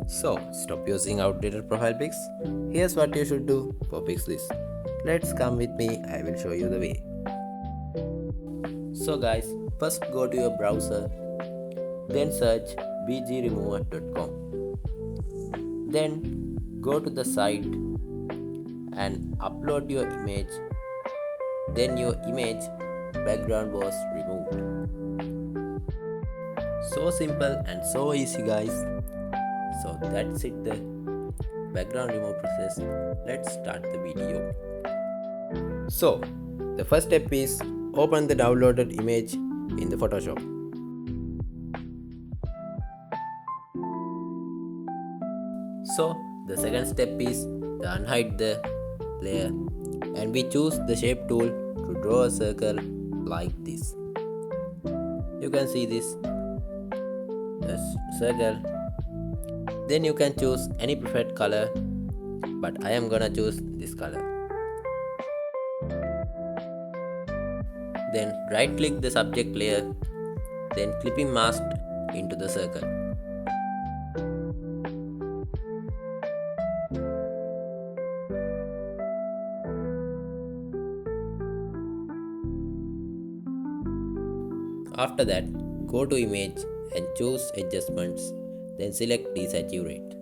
So, stop using outdated profile pics. Here's what you should do for fix this. Let's come with me, I will show you the way. So guys, first go to your browser, then search bgremover.com. Then go to the site and upload your image. Then your image background was removed. So simple and so easy guys. So that's it, the background remove process. Let's start the video. So the first step is open the downloaded image in the Photoshop. So the second step is to unhide the layer, and we choose the shape tool to draw a circle like this. You can see this circle. Then you can choose any preferred color, but I am gonna choose this color. Then right click the subject layer, then clipping mask into the circle. After that, go to image and choose adjustments, then select desaturate.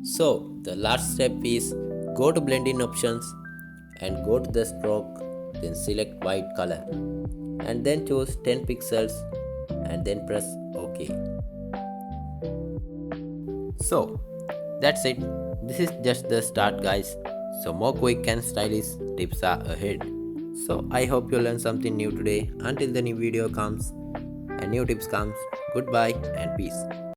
So the last step is go to blending options and go to the stroke, then select white color and then choose 10 pixels and then press OK. So that's it. This is just the start guys. So more quick and stylish tips are ahead. So I hope you learned something new today. Until the new video comes and new tips comes, goodbye and peace.